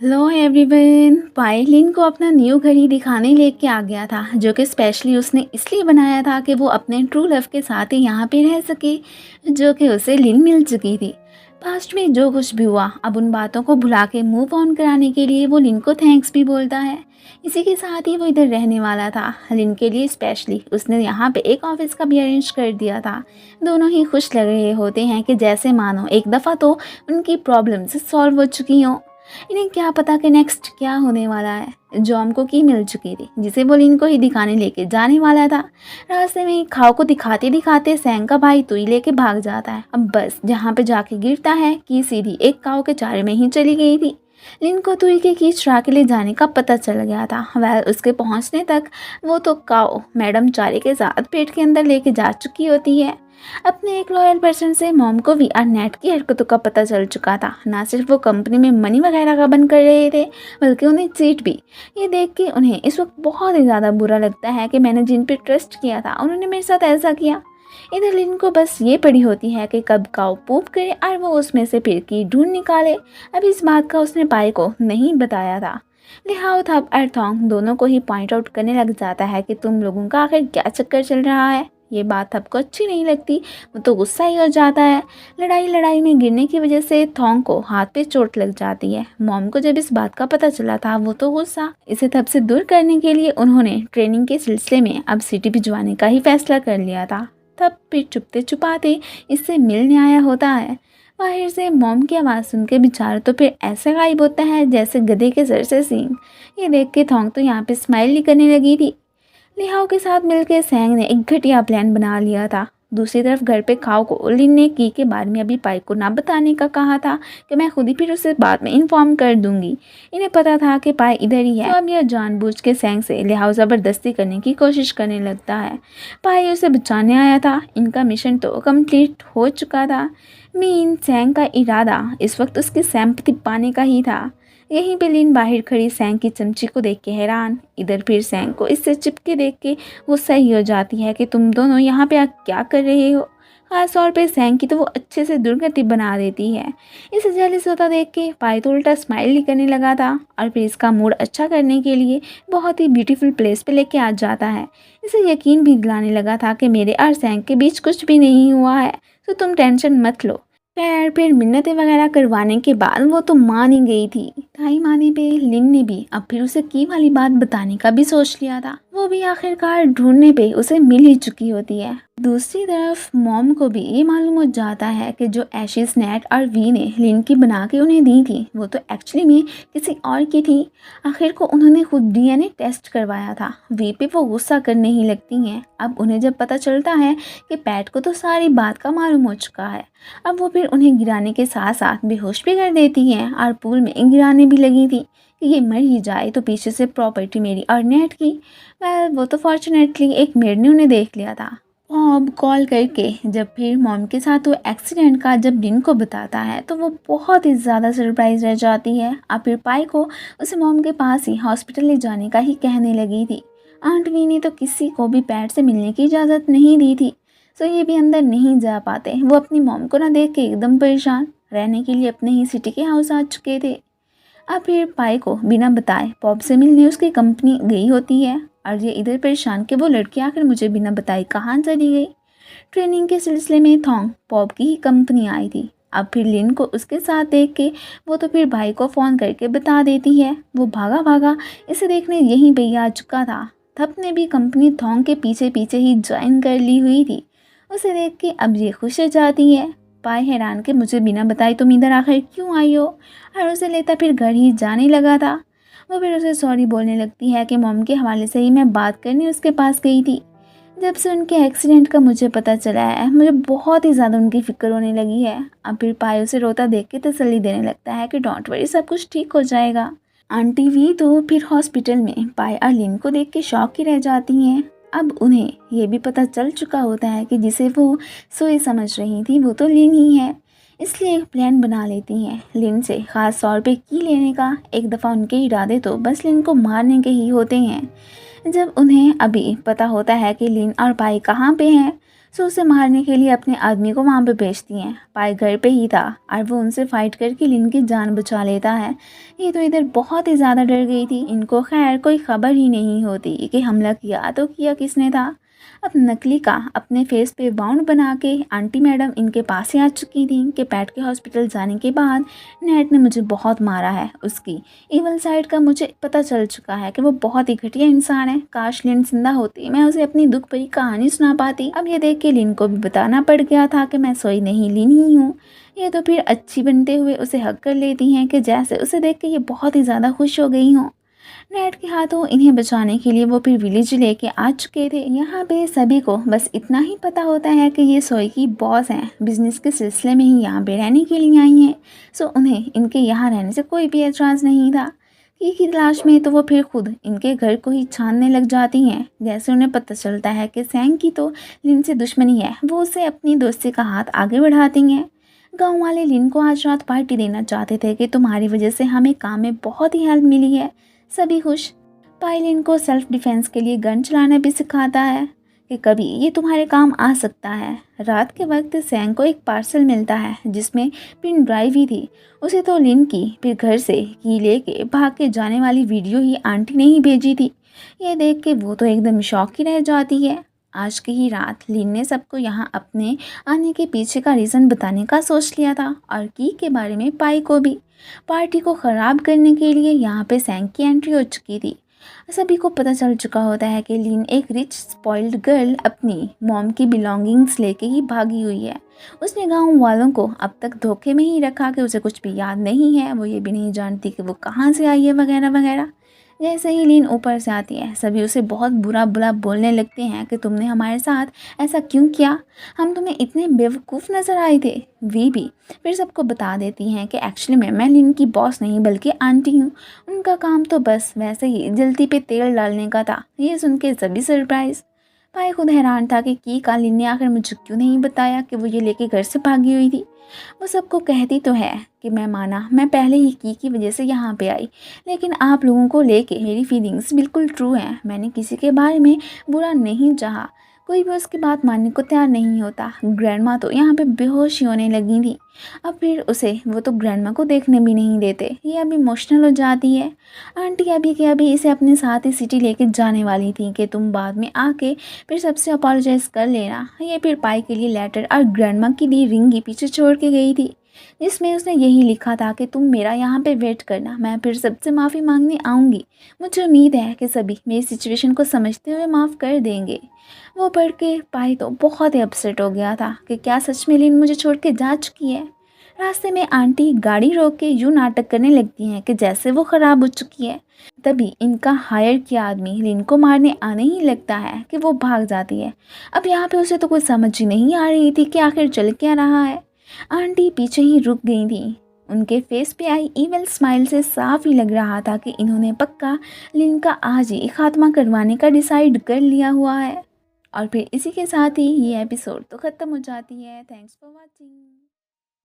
Hello everyone. पायल लिन को अपना new घड़ी दिखाने लेके आ गया था, जो कि स्पेशली उसने इसलिए बनाया था कि वो अपने ट्रू लव के साथ ही यहाँ पे रह सके, जो कि उसे लिन मिल चुकी थी। पास्ट में जो कुछ भी हुआ, अब उन बातों को भुला के मूव ऑन कराने के लिए वो लिन को थैंक्स भी बोलता है। इसी के साथ ही वो इधर रहने वाला था। लिन के लिए स्पेशली उसने यहाँ पे एक ऑफिस का भी अरेंज कर दिया था। दोनों ही खुश लग रहे होते हैं कि जैसे मानो एक दफ़ा तो उनकी प्रॉब्लम्स सॉल्व हो चुकी हों। इन्हें क्या पता कि नेक्स्ट क्या होने वाला है। जॉम को की मिल चुकी थी, जिसे वो लिन को ही दिखाने लेके जाने वाला था। रास्ते में खाओ को दिखाते दिखाते सैंग का भाई तुई लेके भाग जाता है। अब बस जहाँ पे जाके गिरता है कि सीधी एक काऊ के चारे में ही चली गई थी। लिन को तुई के की चुरा के ले जाने का पता चल गया था। वह उसके पहुंचने तक वो तो काऊ मैडम चारे के साथ पेट के अंदर लेके जा चुकी होती है। अपने एक लॉयल पर्सन से मॉम को भी नेट की हरकतों का पता चल चुका था। ना सिर्फ वो कंपनी में मनी वगैरह का बंद कर रहे थे, बल्कि उन्हें चीट भी। ये देख के उन्हें इस वक्त बहुत ही ज़्यादा बुरा लगता है कि मैंने जिन पे ट्रस्ट किया था उन्होंने मेरे साथ ऐसा किया। इधर लिन को बस ये पड़ी होती है कि कब काऊ पूप करे और वो उसमें से फिर की ढूंढ निकाले। अब इस बात का उसने पाई को नहीं बताया था। लिहाओ थप और थोंग दोनों को ही पॉइंट आउट करने लग जाता है कि तुम लोगों का आखिर क्या चक्कर चल रहा है। ये बात सबको अच्छी नहीं लगती। वो तो गुस्सा ही हो जाता है। लड़ाई में गिरने की वजह से थोंग को हाथ पे चोट लग जाती है। मॉम को जब इस बात का पता चला था, वो तो गुस्सा। इसे तब से दूर करने के लिए उन्होंने ट्रेनिंग के सिलसिले में अब सिटी भिजवाने का ही फैसला कर लिया था। तब फिर छुपते छुपाते इससे मिलने आया होता है। बाहर से मॉम की आवाज़ सुन के बेचारा तो फिर ऐसा गायब होता है जैसे गधे के सर से सींग। ये देख के थोंग तो यहाँ पे स्माइल ही करने लगी थी। लिहाओ के साथ मिलकर सैंग ने एक घटिया प्लान बना लिया था। दूसरी तरफ घर पे खाओ को लिन ने की के बारे में अभी पाई को ना बताने का कहा था कि मैं खुद ही फिर उसे बाद में इन्फॉर्म कर दूंगी। इन्हें पता था कि पाई इधर ही है, तो अब यह जानबूझ के सैंग से लिहाओ ज़बरदस्ती करने की कोशिश करने लगता है। पाई उसे बचाने आया था। इनका मिशन तो कंप्लीट हो चुका था। मीन सैंग का इरादा इस वक्त उसकी सैंपति पाने का ही था। यहीं पे लिन बाहर खड़ी सैंग की चमची को देख के हैरान। इधर फिर सैंग को इससे चिपके देख के वो सही हो जाती है कि तुम दोनों यहाँ पे क्या कर रहे हो। खास तौर पे सैंग की तो वो अच्छे से दुर्गति बना देती है। इसे जेलस होता देख के पाई तो उल्टा स्माइल ही करने लगा था और फिर इसका मूड अच्छा करने के लिए बहुत ही ब्यूटीफुल प्लेस पे लेके आ जाता है। इसे यकीन भी दिलाने लगा था कि मेरे और सैंग के बीच कुछ भी नहीं हुआ है, तो तुम टेंशन मत लो। खैर फिर मिन्नतें वगैरह करवाने के बाद वो तो मान ही गई थी। ताई माने पे लिन ने भी अब फिर उसे की वाली बात बताने का भी सोच लिया था। वो भी आखिरकार ढूंढने पे उसे मिल ही चुकी होती है। दूसरी तरफ मॉम को भी ये मालूम हो जाता है कि जो एशिस नेट और वी ने लिन की बना के उन्हें दी थी, वो तो एक्चुअली में किसी और की थी। आखिर को उन्होंने खुद डीएनए टेस्ट करवाया था। वी पे वो गुस्सा करने ही लगती हैं। अब उन्हें जब पता चलता है कि पैट को तो सारी बात का मालूम हो चुका है, अब वो फिर उन्हें गिराने के साथ साथ बेहोश भी कर देती हैं और पूल में गिराने भी लगी थी कि ये मर ही जाए तो पीछे से प्रॉपर्टी मेरी और नेट की। वो तो फॉर्चुनेटली एक मेड ने उन्हें देख लिया था। अब कॉल करके जब फिर मॉम के साथ वो एक्सीडेंट का जब लिन को बताता है, तो वो बहुत ही ज़्यादा सरप्राइज रह जाती है। और फिर पाई को उसे मॉम के पास ही हॉस्पिटल ले जाने का ही कहने लगी थी। आंट वी ने तो किसी को भी पैट से मिलने की इजाज़त नहीं दी थी, तो ये भी अंदर नहीं जा पाते। वो अपनी मॉम को ना देख के एकदम परेशान, रहने के लिए अपने ही सिटी के हाउस आ चुके थे। अब फिर पाई को बिना बताए पॉप से मिलने उसकी कंपनी गई होती है और ये इधर परेशान कि वो लड़की आखिर मुझे बिना बताए कहाँ चली गई। ट्रेनिंग के सिलसिले में थोंग पॉप की ही कंपनी आई थी। अब फिर लिन को उसके साथ देख के वो तो फिर भाई को फ़ोन करके बता देती है। वो भागा भागा इसे देखने यहीं पे ही आ चुका था। थप ने भी कंपनी थोंग के पीछे पीछे ही ज्वाइन कर ली हुई थी। उसे देख के अब ये खुश हो जाती है। पाए हैरान के मुझे बिना बताए तुम इधर आखिर क्यों आई हो, और उसे लेता फिर घर ही जाने लगा था। वो फिर उसे सॉरी बोलने लगती है कि मॉम के हवाले से ही मैं बात करने उसके पास गई थी। जब से उनके एक्सीडेंट का मुझे पता चला है, मुझे बहुत ही ज़्यादा उनकी फ़िक्र होने लगी है। अब फिर पाए उसे रोता देख के तसल्ली देने लगता है कि डोंट वरी, सब कुछ ठीक हो जाएगा। आंटी वी तो फिर हॉस्पिटल में पाए और लिन को देख के शॉक ही रह जाती हैं। अब उन्हें ये भी पता चल चुका होता है कि जिसे वो सोई समझ रही थी वो तो लिन ही है। इसलिए एक प्लान बना लेती हैं लिन से ख़ास तौर पे की लेने का। एक दफ़ा उनके इरादे तो बस लिन को मारने के ही होते हैं। जब उन्हें अभी पता होता है कि लिन और पाई कहाँ पे हैं, सो उसे मारने के लिए अपने आदमी को वहाँ पे भेजती हैं। पाई घर पे ही था और वो उनसे फाइट करके लिन की जान बचा लेता है। ये तो इधर बहुत ही ज़्यादा डर गई थी। इनको खैर कोई खबर ही नहीं होती कि हमला किया तो किया किसने था। अब नकली का अपने फेस पे बाउंड बना के आंटी मैडम इनके पास ही आ चुकी थी कि पैट के हॉस्पिटल जाने के बाद नेट ने मुझे बहुत मारा है। उसकी इवल साइड का मुझे पता चल चुका है कि वो बहुत ही घटिया इंसान है। काश लिन जिंदा होती, मैं उसे अपनी दुख भरी कहानी सुना पाती। अब ये देख के लिन को भी बताना पड़ गया था कि मैं सोई नहीं, लिन ही हूँ। ये तो फिर अच्छी बनते हुए उसे हक कर लेती हैं कि जैसे उसे देख के ये बहुत ही ज़्यादा खुश हो गई हूँ। नेट के हाथों इन्हें बचाने के लिए वो फिर विलेज लेके आ चुके थे। यहाँ पे सभी को बस इतना ही पता होता है कि ये सोई की बॉस हैं, बिजनेस के सिलसिले में ही यहाँ पे रहने के लिए आई हैं। सो उन्हें इनके यहाँ रहने से कोई भी एतराज़ नहीं था। की तलाश में तो वो फिर खुद इनके घर को ही छानने लग जाती हैं। जैसे उन्हें पता चलता है कि सैंग की तो लिन से दुश्मनी है, वो उसे अपनी दोस्ती का हाथ आगे बढ़ाती हैं। गाँव वाले लिन को आज रात पार्टी देना चाहते थे कि तुम्हारी वजह से हमें काम में बहुत ही हेल्प मिली है। सभी खुश। पायलिन को सेल्फ डिफेंस के लिए गन चलाना भी सिखाता है कि कभी ये तुम्हारे काम आ सकता है। रात के वक्त सैंग को एक पार्सल मिलता है जिसमें पिन ड्राइव ही थी। उसे तो लिन की फिर घर से की लेके भाग के जाने वाली वीडियो ही आंटी ने ही भेजी थी। ये देख के वो तो एकदम शॉक ही रह जाती है। आज की ही रात लिन ने सबको यहाँ अपने आने के पीछे का रीज़न बताने का सोच लिया था और की के बारे में पाई को भी। पार्टी को ख़राब करने के लिए यहाँ पे सैंग की एंट्री हो चुकी थी। सभी को पता चल चुका होता है कि लिन एक रिच स्पॉइल्ड गर्ल अपनी मॉम की बिलोंगिंग्स लेके ही भागी हुई है। उसने गांव वालों को अब तक धोखे में ही रखा कि उसे कुछ भी याद नहीं है, वो ये भी नहीं जानती कि वो कहाँ से आई है वगैरह वगैरह। जैसे ही लीन ऊपर से आती है सभी उसे बहुत बुरा बुरा बोलने लगते हैं कि तुमने हमारे साथ ऐसा क्यों किया, हम तुम्हें इतने बेवकूफ़ नज़र आए थे। वे भी फिर सबको बता देती हैं कि एक्चुअली मैं लीन की बॉस नहीं बल्कि आंटी हूँ। उनका काम तो बस वैसे ही जल्दी पे तेल डालने का था। ये सुन के सभी सरप्राइज। भाई खुद हैरान था कि की का लिन ने आखिर मुझे क्यों नहीं बताया कि वो ये लेके घर से भागी हुई थी। वो सबको कहती तो है कि मैं माना मैं पहले ही की वजह से यहाँ पे आई, लेकिन आप लोगों को लेके मेरी फीलिंग्स बिल्कुल ट्रू हैं। मैंने किसी के बारे में बुरा नहीं चाहा, कोई भी उसकी बात मानने को तैयार नहीं होता। ग्रैंडमा तो यहाँ पे बेहोश ही होने लगी थी। अब फिर उसे वो तो ग्रैंडमा को देखने भी नहीं देते। ये अभी इमोशनल हो जाती है। आंटी अभी के अभी इसे अपने साथ ही सिटी लेके जाने वाली थी कि तुम बाद में आके फिर सबसे अपोलोजाइज़ कर लेना। ये फिर पाई के लिए लेटर और ग्रैंडमा की दी रिंग ही पीछे छोड़ के गई थी, जिसमें उसने यही लिखा था कि तुम मेरा यहाँ पे वेट करना, मैं फिर सबसे माफ़ी मांगने आऊँगी। मुझे उम्मीद है कि सभी मेरी सिचुएशन को समझते हुए माफ़ कर देंगे। वो पढ़ के पाई तो बहुत ही अपसेट हो गया था कि क्या सच में लिन मुझे छोड़ के जा चुकी है। रास्ते में आंटी गाड़ी रोक के यूँ नाटक करने लगती हैं कि जैसे वो ख़राब हो चुकी है। तभी इनका हायर किया आदमी लिन को मारने आने ही लगता है कि वो भाग जाती है। अब यहाँ पे उसे तो कोई समझ ही नहीं आ रही थी कि आखिर चल क्या रहा है। आंटी पीछे ही रुक गई थी। उनके फेस पे आई ईविल स्माइल से साफ ही लग रहा था कि इन्होंने पक्का लिन का आज ही खात्मा करवाने का डिसाइड कर लिया हुआ है। और फिर इसी के साथ ही ये एपिसोड तो ख़त्म हो जाती है। Thanks for watching.